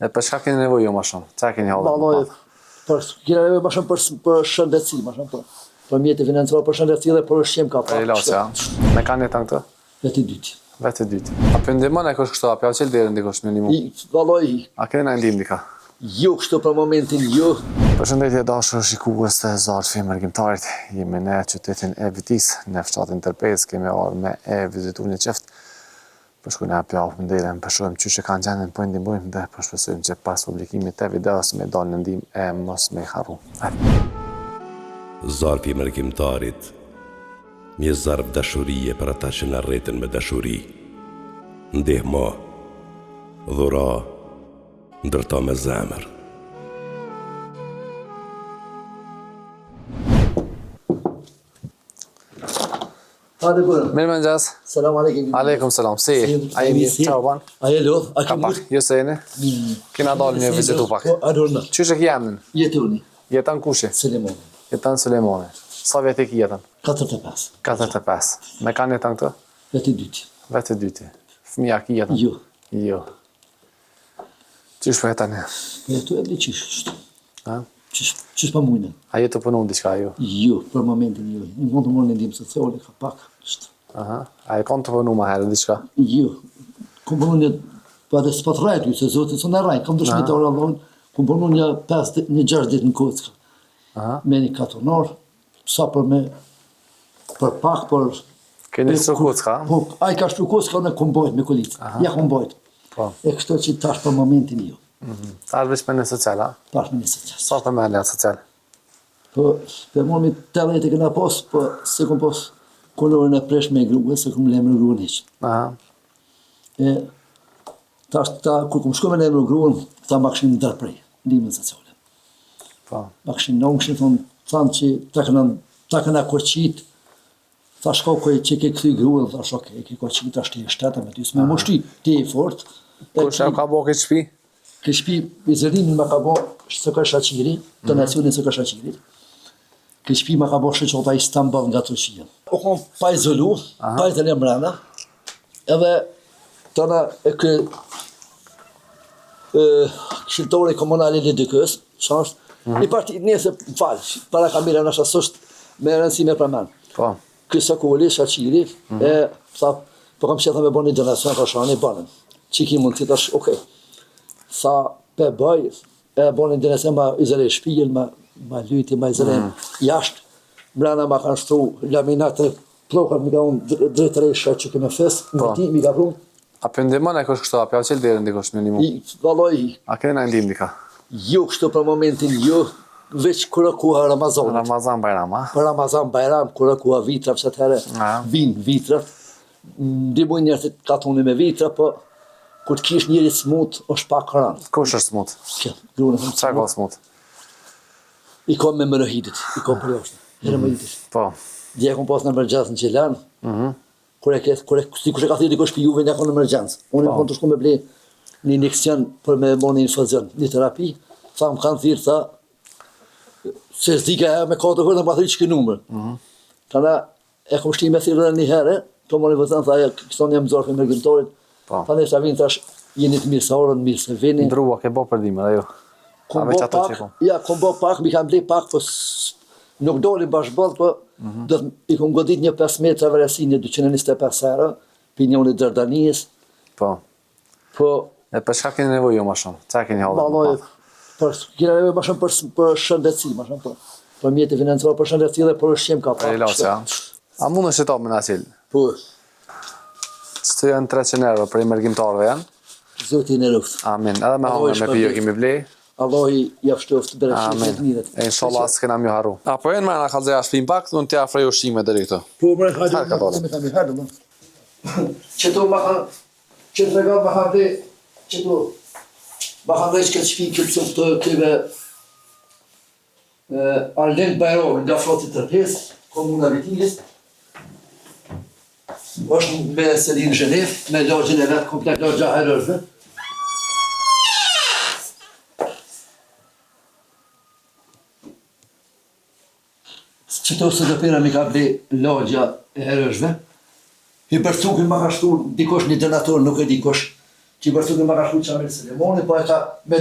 E për çka keni nevojë më shumë? Çka keni hallë? Kena nevojë më shumë për shëndetësi, më shumë për mjete financiare, për shëndetësi dhe për ushqim ka Për ilaç, ja. Me kanë jetan këtë? Vetë dytë. Vetë dytë. A për ndihmon e kush kështu, a për qëllë deri ndikosh me ndihmu? Vallai, A keni na ndihmë dika? jo kështu për momentin, jo. Përshëndetje dashur shikues të Zarfi Mërgjimtarit. Jemi në qytetin e Vitis, në fshatin Tërpez, kemi ardhur me e vizitu një çift. Përshkojnë e pjavë më ndelen, përshojmë qyshe kanë gjendën, po ndihmojmë dhe përshpesojmë që pas publikimit të videos me dalë në ndihmë e mos me harru. Zarfi Mërgjimtarit, një zarf dashurie për ata që në rreten me dashuri. Ndihmo, dhura, ndërto me zemër. Hadi buyurun. Mirë mëngjes. Selam aleyküm. Aleikum selam. Si? A jemi mirë? Ciao ban? A je lo? A Ka ke pak, ju se jeni? Kena dalë një vizitu pak. Adorna. Qyshe ki jemnin? Jetoni. Jetan kushi? Selemon. Jetan Sulemoni. Sa vjetë ki jetan? 45. 45. Me kanë jetan këtë? Vetë dytë. Vetë dyti. Fëmija ki jetan? Jo. Jo. Qysh për jetan e? Jetu e bli qysh. Ha? Qysh pa mujnë. A jetu punu në diçka ju? Jo, për momentin jo. Në mund të morë në ndimë sociale, ka pak. Aha. A e kanë të punu ma herë diçka? Jo. Kom punu një, pa dhe s'pat rajt, se zotit së në rajt, kam dëshmitar Allahun, kom punu një 6 ditë në Kocka. Aha. Me një katonar, sa për pak, për... Keni së Kocka? Po, a i ka shtu Kocka, unë e kom bojt me kolicë. Ja kom bojt. Po. E kështu që tash për momentin jo. Tash veç me në social, a? Tash me një social. Sa për me në social? Po, për morë mi 80 e këna pos, po, se kom pos kolorën e presh me gruë, se kom lemrë gruën hiq. Aha. E, tash, kur kom shku me lemrë gruën, ta ma këshin ndërprej, ndihmën sociale. Po. Ma këshin në këshin thonë që ta këna kërqit, ta shkoj që ke këthy gruën, ta shkoj, ke kërqit, ta shti e shtetë me ty, s'me më shti, ti e fort. Kush e ka bo këtë shpi? Këtë shpi, vizërimin më ka bo Sëka Shaqiri, të nacionin Sëka Shaqirit. Këtë shpi më ka bo shëqota Istanbul nga Turqia. O kom pa izolu, pa izole mrena, edhe tëna e këshiltore komunale Lidikës, që është, i parti njëse falë, para kamera në shasosht me rëndësime për men. Po. Këtë Sëkoli, Shaqiri, e tha, po kam qëta me bo një donacion të shani banën. Që ki mund të tash, okej. Sa pe bëj, e bo një donacion ma izole shpijel, ma lyti, ma izole jashtë. Mrena ma kanë shtru laminat e plokat, mi ka unë drejtë resha që këme fes, në ti, mi ka pru. A për ndihmon e kush kështu, a për qëllë deri ndikosh me ndihmu? Valoj, A keni na ndihmë dika? jo kështu për momentin, jo, veç kura kuha Ramazanit. Ramazan Bajram, a? Për Ramazan Bajram, kura kuha vitra, pëse të herë vinë vitra, ndihmuj njerëzit katoni me vitra, po kur të kish njëri smut, është pak ranë. Kush është smut? Kjo, grunë e Qa ka smut? I kom me mërëhitit, i kom për jashtë, herë më hitit. Po. Dje kom pas në emergjensë në Qilan, kur e ka thiri dikush për juve, një kom në emergjensë. Unë e kom të shku me ble një injekcion për me bo një infuzion, një terapi, tha më kanë thirë, tha, se zdika e me 4 vërë, në ma thiri që ki numër. Tana e kom shti me thirë një herë, të më një vëzën, tha, këson jam zorë për mërgjimtorit, tha në shta vinë, thash, jeni të mirë sa orën, mirë se vini. Ndrua, ke bo përdime, dhe jo? Kom bo pak, ja, kom bo pak, mi kam ble pak, po nuk doli bashkëballë, po i kom godit një 5 metra vëresi, një 225 herë, për një unë i Dërdanijës. Po. Po, E për shka keni nevojë më shumë? Qa keni hallë? baloj, kena nevojë më shumë për shëndetësi, më shumë për mjete financiare, për shëndetësi dhe për ushqim ka pak. Për ilaç, ja. A mund është ta me nasil? Po, Së janë 300 euro për i mërgjimtarëve janë? Zoti në luft. Amin. Edhe me hangër me pijo kemi blej? Allahi jafshtoft bereqit mirët. E inshallah s'kena mjo harru. Apo jenë me nga kalzeja shpim pak, unë t'ja afrej ushqime deri këto. Po, mre, hajde, qëto ma kanë, që të regat ma kanë dhe, qëto, ma kanë dhe që këtë shpi këtë sot të këve Arlen Bajrovi nga flotit Tërpez, komuna Vitilis, është me Selin Zhenef, me lagjën e vetë, komplet lagja herërve. Qëto së dëpira mi ka ble lagja e herëshve, i bërcukin ma ka shtu dikosh një donator, nuk e dikosh që i bërtu në marrashu që Amir Selimoni, po e ka me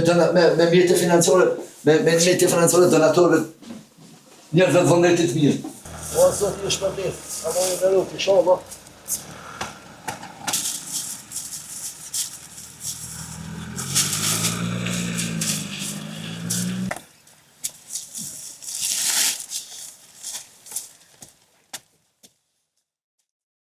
mjete financiare, me mjete financiare donatorëve njerëzve të vëndetit mirë. O, Zoti ju shpërblet, Allah ju nderoj, inshallah.